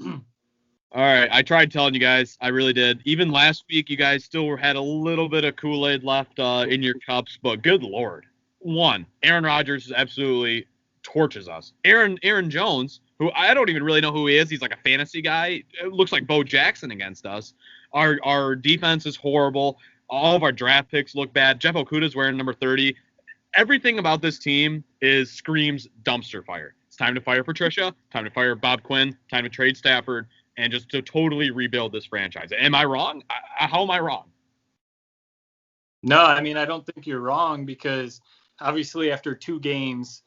All right, I tried telling you guys. I really did. Even last week, you guys still had a little bit of Kool-Aid left in your cups, but good Lord. One, Aaron Rodgers absolutely torches us. Aaron Jones, who I don't even really know who he is. He's like a fantasy guy. It looks like Bo Jackson against us. Our defense is horrible. All of our draft picks look bad. Jeff Okudah is wearing number 30. Everything about this team screams dumpster fire. It's time to fire Patricia, time to fire Bob Quinn, time to trade Stafford, and just to totally rebuild this franchise. Am I wrong? How am I wrong? No, I mean, I don't think you're wrong because obviously after 2 games,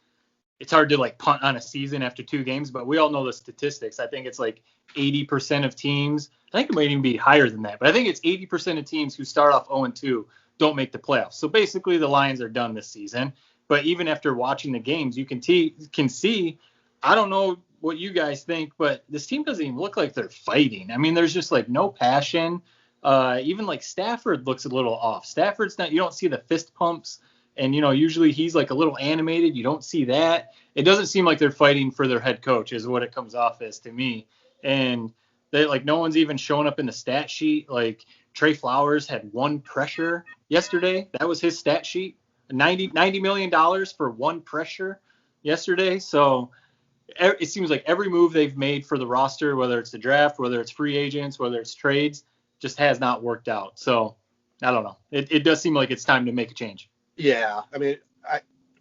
it's hard to like punt on a season after 2 games, but we all know the statistics. I think it's like 80% of teams. I think it might even be higher than that, but I think it's 80% of teams who start off 0-2 don't make the playoffs. So basically the Lions are done this season. But even after watching the games, you can see, I don't know what you guys think, but this team doesn't even look like they're fighting. I mean, there's just like no passion. Even like Stafford looks a little off. Stafford's not, you don't see the fist pumps. And, usually he's like a little animated. You don't see that. It doesn't seem like they're fighting for their head coach is what it comes off as to me. And they like no one's even showing up in the stat sheet. Like Trey Flowers had 1 pressure yesterday. That was his stat sheet. $90 million for 1 pressure yesterday. So it seems like every move they've made for the roster, whether it's the draft, whether it's free agents, whether it's trades, just has not worked out. So I don't know. It does seem like it's time to make a change. Yeah, I mean,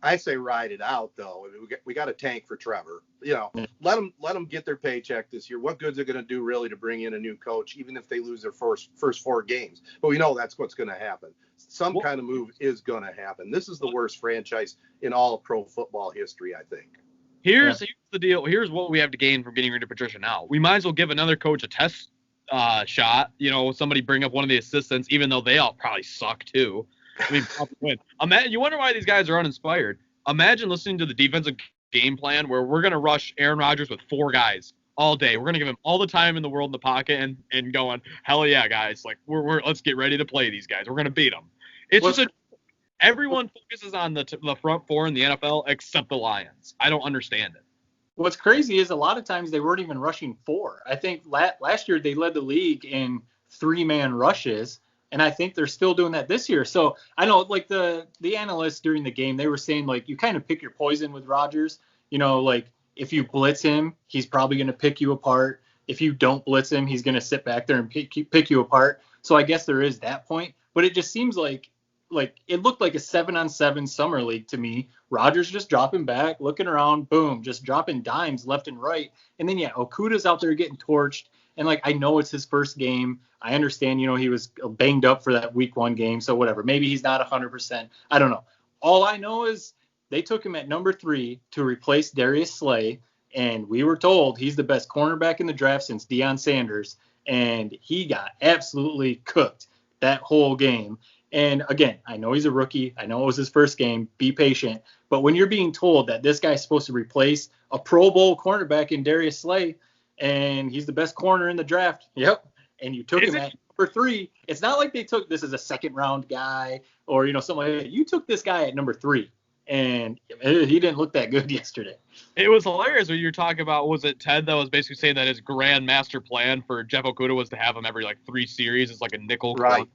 I say ride it out though. I mean, we got a tank for Trevor. Let them get their paycheck this year. What good's it going to do really to bring in a new coach, even if they lose their first 4 games? But we know that's what's going to happen. Some kind of move is going to happen. This is the worst franchise in all of pro football history, I think. Here's the deal. Here's what we have to gain from getting rid of Patricia now. We might as well give another coach a test shot. Somebody bring up one of the assistants, even though they all probably suck too. I mean, win. Imagine, you wonder why these guys are uninspired. Imagine listening to the defensive game plan where we're going to rush Aaron Rodgers with 4 guys all day. We're going to give him all the time in the world in the pocket and going, hell yeah, guys. Like, let's get ready to play these guys. We're going to beat them. Everyone focuses on the front 4 in the NFL except the Lions. I don't understand it. What's crazy is a lot of times they weren't even rushing 4. I think last year they led the league in 3-man rushes. And I think they're still doing that this year. So I know like the analysts during the game, they were saying like you kind of pick your poison with Rodgers. Like if you blitz him, he's probably going to pick you apart. If you don't blitz him, he's going to sit back there and pick you apart. So I guess there is that point. But it just seems like it looked like a 7-on-7 summer league to me. Rodgers just dropping back, looking around, boom, just dropping dimes left and right. And then, Okudah's out there getting torched. And, I know it's his first game. I understand, he was banged up for that week 1 game. So whatever. Maybe he's not 100%. I don't know. All I know is they took him at number 3 to replace Darius Slay. And we were told he's the best cornerback in the draft since Deion Sanders. And he got absolutely cooked that whole game. And again, I know he's a rookie. I know it was his first game. Be patient. But when you're being told that this guy's supposed to replace a Pro Bowl cornerback in Darius Slay, and he's the best corner in the draft, yep, and you took him at number 3, it's not like they took this as a second-round guy or, something like that. You took this guy at number 3, and he didn't look that good yesterday. It was hilarious when you were talking about, was it Ted that was basically saying that his grand master plan for Jeff Okudah was to have him every, 3 series as, a nickel corner?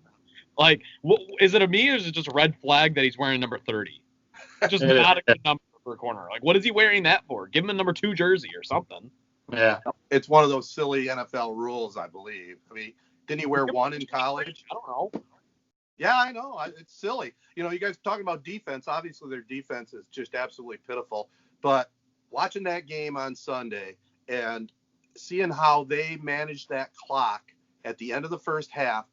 Right. Is it a me or is it just a red flag that he's wearing number 30? Just not a good number for a corner. What is he wearing that for? Give him a number 2 jersey or something. Yeah. It's one of those silly NFL rules, I believe. I mean, didn't he wear 1 in college? I don't know. Yeah, I know. It's silly. You guys talking about defense. Obviously, their defense is just absolutely pitiful. But watching that game on Sunday and seeing how they managed that clock at the end of the first half,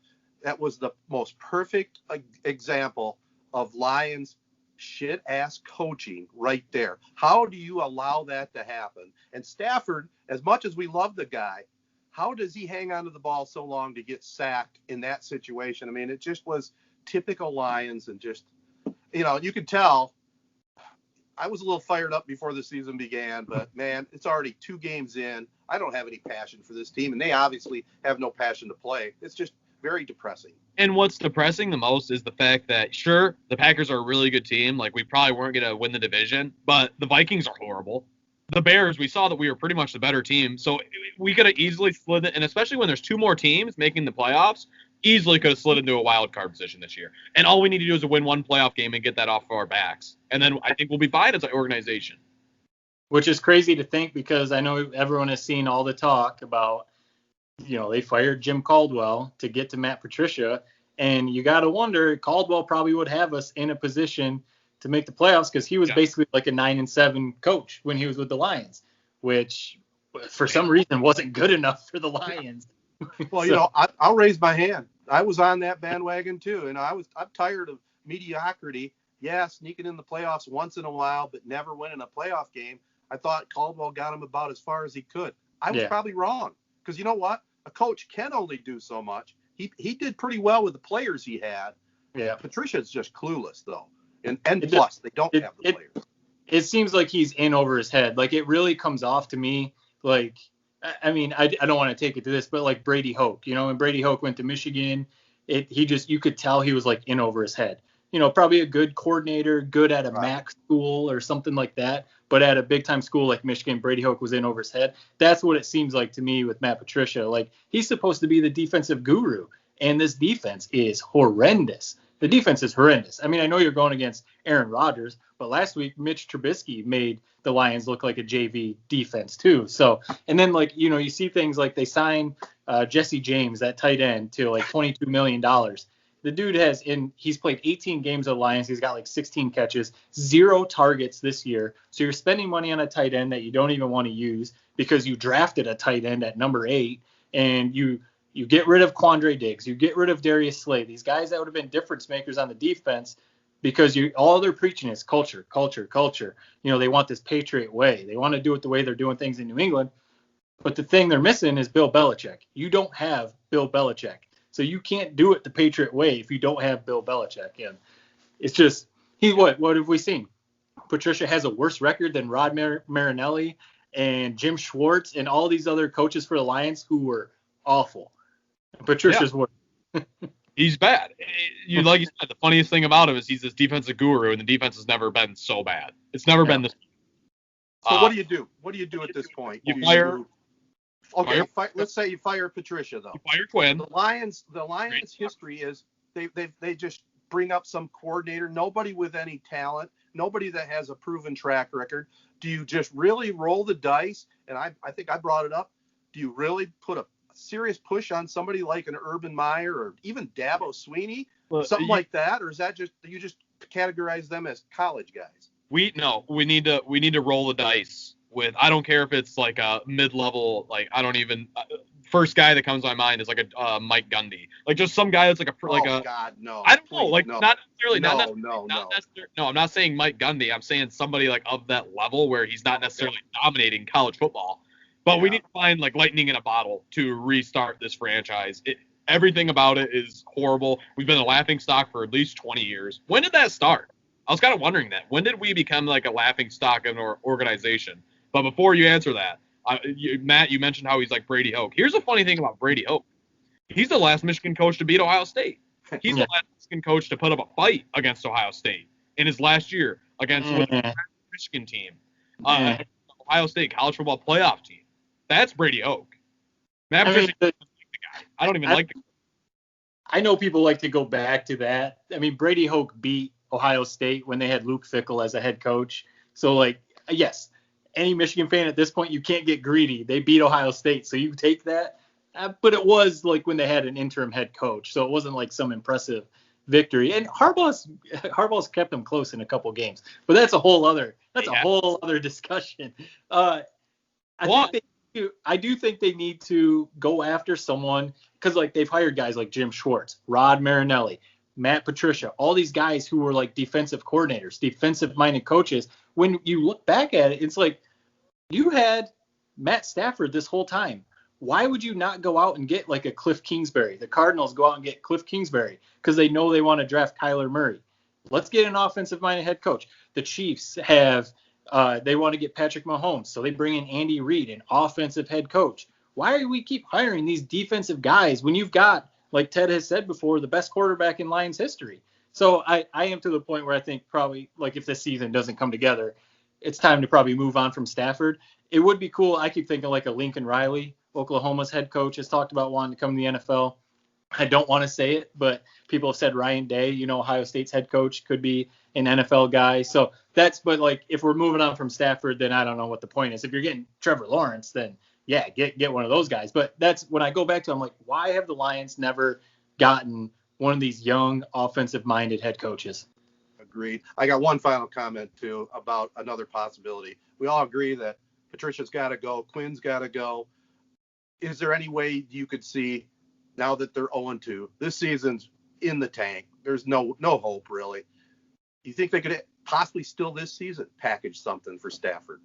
that was the most perfect example of Lions shit-ass coaching right there. How do you allow that to happen? And Stafford, as much as we love the guy, how does he hang onto the ball so long to get sacked in that situation? I mean, it just was typical Lions and just, you could tell I was a little fired up before the season began, but, man, it's already 2 games in. I don't have any passion for this team, and they obviously have no passion to play. It's just very depressing. And what's depressing the most is the fact that, sure, the Packers are a really good team. We probably weren't going to win the division, but the Vikings are horrible. the Bears, we saw that we were pretty much the better team. So we could have easily slid it, and especially when there's two more teams making the playoffs, easily could have slid into a wild card position this year. And all we need to do is win one playoff game and get that off of our backs. And then I think we'll be fine as an organization. Which is crazy to think because I know everyone has seen all the talk about, they fired Jim Caldwell to get to Matt Patricia. And you got to wonder, Caldwell probably would have us in a position to make the playoffs because he was basically like a 9-7 coach when he was with the Lions, which for some reason wasn't good enough for the Lions. Well, I'll raise my hand. I was on that bandwagon too, and I'm tired of mediocrity. Yeah, sneaking in the playoffs once in a while, but never winning a playoff game. I thought Caldwell got him about as far as he could. I was probably wrong because you know what? A coach can only do so much. He did pretty well with the players he had. Yeah, Patricia's just clueless though. And plus, they don't have the players. It seems like he's in over his head. Like, it really comes off to me like, I mean, I don't want to take it to this, but like Brady Hoke, when Brady Hoke went to Michigan, you could tell he was like in over his head. Probably a good coordinator, good at a MAC school or something like that. But at a big time school like Michigan, Brady Hoke was in over his head. That's what it seems like to me with Matt Patricia. Like, he's supposed to be the defensive guru, and this defense is horrendous. The defense is horrendous. I mean, I know you're going against Aaron Rodgers, but last week Mitch Trubisky made the Lions look like a JV defense too. So, and then you see things like they signed Jesse James, that tight end, to like $22 million. The dude he's played 18 games with the Lions. He's got like 16 catches, 0 targets this year. So you're spending money on a tight end that you don't even want to use because you drafted a tight end at number 8, and you get rid of Quandre Diggs, you get rid of Darius Slay, these guys that would have been difference makers on the defense, because all they're preaching is culture, culture, culture. They want this Patriot way. They want to do it the way they're doing things in New England. But the thing they're missing is Bill Belichick. You don't have Bill Belichick. So you can't do it the Patriot way if you don't have Bill Belichick. And it's just, what have we seen? Patricia has a worse record than Rod Marinelli and Jim Schwartz and all these other coaches for the Lions who were awful. Patricia's worse. He's bad. Like you said, the funniest thing about him is he's this defensive guru, and the defense has never been so bad. It's never been this. So what do you do? What do you do at this point? You fire. Okay, let's say you fire Patricia though. You fire Quinn. The Lions' history is they just bring up some coordinator, nobody with any talent, nobody that has a proven track record. Do you just really roll the dice? And I think I brought it up. Do you really put a serious push on somebody like an Urban Meyer or even Dabo Sweeney, something like that, or is that just you just categorize them as college guys? We need to roll the dice with. I don't care if it's like a mid-level, like I don't even. First guy that comes to my mind is like a Mike Gundy, like just some guy that's like a God, no. I don't know, like no. not necessarily No. not necessarily. No, I'm not saying Mike Gundy. I'm saying somebody like of that level where he's not necessarily dominating college football. But we need to find like lightning in a bottle to restart this franchise. Everything about it is horrible. We've been a laughing stock for at least 20 years. When did that start? I was kind of wondering that. When did we become like a laughing stock of an organization? But before you answer that, Matt, you mentioned how he's like Brady Hoke. Here's a funny thing about Brady Hoke. He's the last Michigan coach to beat Ohio State. He's the last Michigan coach to put up a fight against Ohio State in his last year against the Michigan team. Ohio State college football playoff team. That's Brady Hoke. Matt Patricia, the guy. I don't even like the guy. I know people like to go back to that. I mean, Brady Hoke beat Ohio State when they had Luke Fickell as a head coach. So, like, yes, any Michigan fan at this point, you can't get greedy. They beat Ohio State, so you take that. But it was like when they had an interim head coach, so it wasn't like some impressive victory. And Harbaugh's kept them close in a couple games, but that's a whole other discussion. I do think they need to go after someone because like they've hired guys like Jim Schwartz, Rod Marinelli, Matt Patricia, all these guys who were like defensive coordinators, defensive-minded coaches. When you look back at it, it's like you had Matt Stafford this whole time. Why would you not go out and get like a Cliff Kingsbury? The Cardinals go out and get Cliff Kingsbury because they know they want to draft Kyler Murray. Let's get an offensive-minded head coach. The Chiefs have they want to get Patrick Mahomes, so they bring in Andy Reid, an offensive head coach. Why do we keep hiring these defensive guys when you've got, like Ted has said before, the best quarterback in Lions history? So I am to the point where I think probably, like if this season doesn't come together, it's time to probably move on from Stafford. It would be cool. I keep thinking like a Lincoln Riley, Oklahoma's head coach, has talked about wanting to come to the NFL. I don't want to say it, but people have said Ryan Day, Ohio State's head coach, could be an NFL guy. So but like, if we're moving on from Stafford, then I don't know what the point is. If you're getting Trevor Lawrence, then yeah, get one of those guys. But that's when I go back to, I'm like, why have the Lions never gotten one of these young offensive-minded head coaches? Agreed. I got one final comment too about another possibility. We all agree that Patricia's got to go, Quinn's got to go. Is there any way you could see, now that they're 0-2, this season's in the tank, there's no hope really? You think they could possibly still this season package something for Stafford?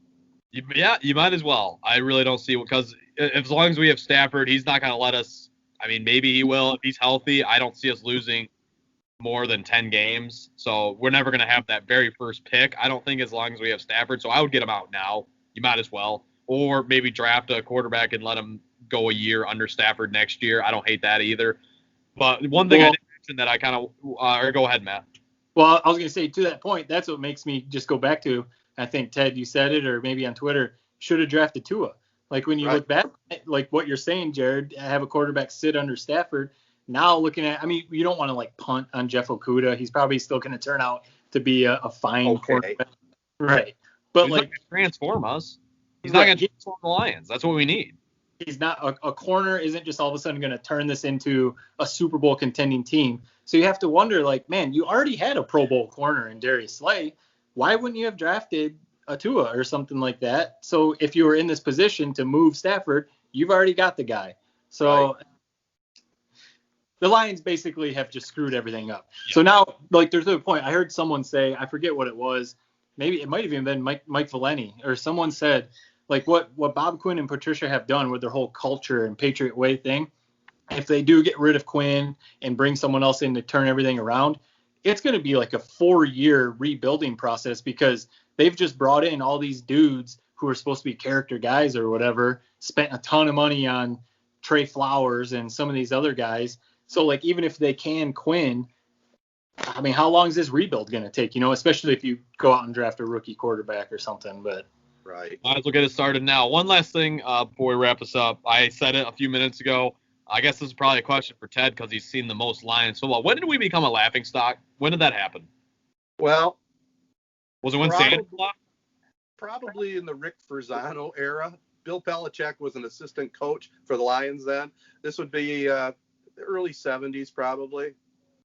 Yeah, you might as well. I really don't see, because as long as we have Stafford, he's not going to let us. I mean, maybe he will if he's healthy. I don't see us losing more than 10 games. So we're never going to have that very first pick, I don't think, as long as we have Stafford. So I would get him out now. You might as well. Or maybe draft a quarterback and let him go a year under Stafford next year. I don't hate that either. But one thing I didn't mention that I kind of or go ahead, Matt. Well, I was going to say, to that point, that's what makes me just go back to, I think, Ted, you said it, or maybe on Twitter, should have drafted Tua. Like, when you look back, like what you're saying, Jared, have a quarterback sit under Stafford. Now looking at, I mean, you don't want to like punt on Jeff Okudah. He's probably still going to turn out to be a fine quarterback. Right. But he's like, not going to transform us. He's not going to transform the Lions. That's what we need. He's not a corner isn't just all of a sudden going to turn this into a Super Bowl contending team. So you have to wonder, like, man, you already had a Pro Bowl corner in Darius Slay. Why wouldn't you have drafted a Tua or something like that? So if you were in this position to move Stafford, you've already got the guy. So the Lions basically have just screwed everything up. Yeah. So now, like, there's a point. I heard someone say, I forget what it was. Maybe it might have even been Mike Valeni, or someone said, like, what Bob Quinn and Patricia have done with their whole culture and Patriot Way thing, if they do get rid of Quinn and bring someone else in to turn everything around, it's going to be like a 4-year rebuilding process, because they've just brought in all these dudes who are supposed to be character guys or whatever, spent a ton of money on Trey Flowers and some of these other guys. So, like, even if they can Quinn, I mean, how long is this rebuild going to take, especially if you go out and draft a rookie quarterback or something, but. Right. Might as well get it started now. One last thing before we wrap this up. I said it a few minutes ago. I guess this is probably a question for Ted, because he's seen the most Lions football. When did we become a laughingstock? When did that happen? Well, was it when Sanders left? Probably in the Rick Farzano era. Bill Belichick was an assistant coach for the Lions then. This would be the early 70s probably.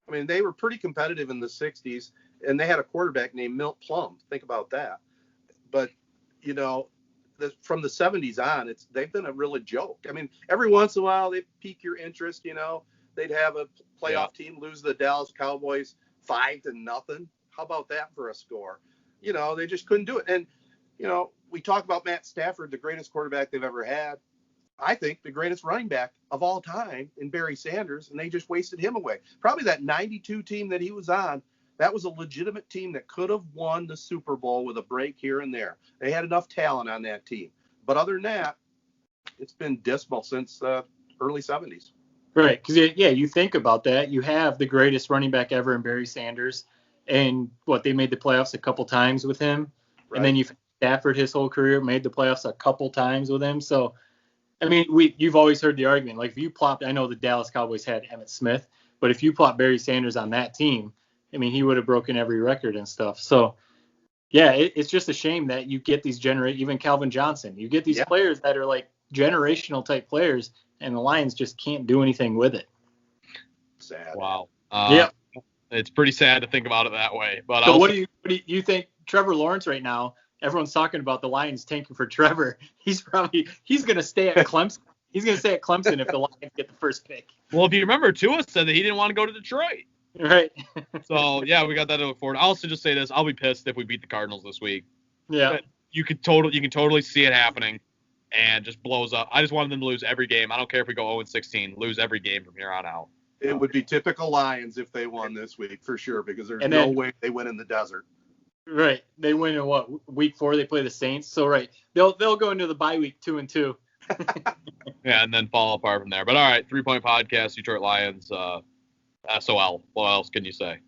I mean, they were pretty competitive in the 60s, and they had a quarterback named Milt Plum. Think about that. But from the 70s on, they've been a real joke. I mean, every once in a while they pique your interest. They'd have a playoff team lose the Dallas Cowboys 5-0. How about that for a score? They just couldn't do it. And we talk about Matt Stafford, the greatest quarterback they've ever had. I think the greatest running back of all time in Barry Sanders, and they just wasted him away. Probably that 92 team that he was on. That was a legitimate team that could have won the Super Bowl with a break here and there. They had enough talent on that team. But other than that, it's been dismal since early 70s. Right. Because, you think about that. You have the greatest running back ever in Barry Sanders. And they made the playoffs a couple times with him. Right. And then you've Stafford his whole career made the playoffs a couple times with him. So, I mean, you've always heard the argument. Like, if you plopped, I know the Dallas Cowboys had Emmitt Smith, but if you plop Barry Sanders on that team, I mean, he would have broken every record and stuff. So, yeah, it's just a shame that you get these even Calvin Johnson. You get these players that are like generational type players, and the Lions just can't do anything with it. Sad. Wow. Yeah. It's pretty sad to think about it that way. But so what do you think Trevor Lawrence right now? Everyone's talking about the Lions tanking for Trevor. He's going to stay at Clemson. He's going to stay at Clemson if the Lions get the first pick. Well, if you remember, Tua said that he didn't want to go to Detroit. Right. So, yeah, we got that to look forward to. I'll also just say this. I'll be pissed if we beat the Cardinals this week. Yeah. But you can totally see it happening, and just blows up. I just wanted them to lose every game. I don't care if we go 0-16. Lose every game from here on out. It would be typical Lions if they won this week, for sure, because there's no way they win in the desert. Right. They win in week 4? They play the Saints. So, right. They'll go into the bye week 2-2. Yeah, and then fall apart from there. But, all right, 3 Point Podcast, Detroit Lions, SOL. What else can you say?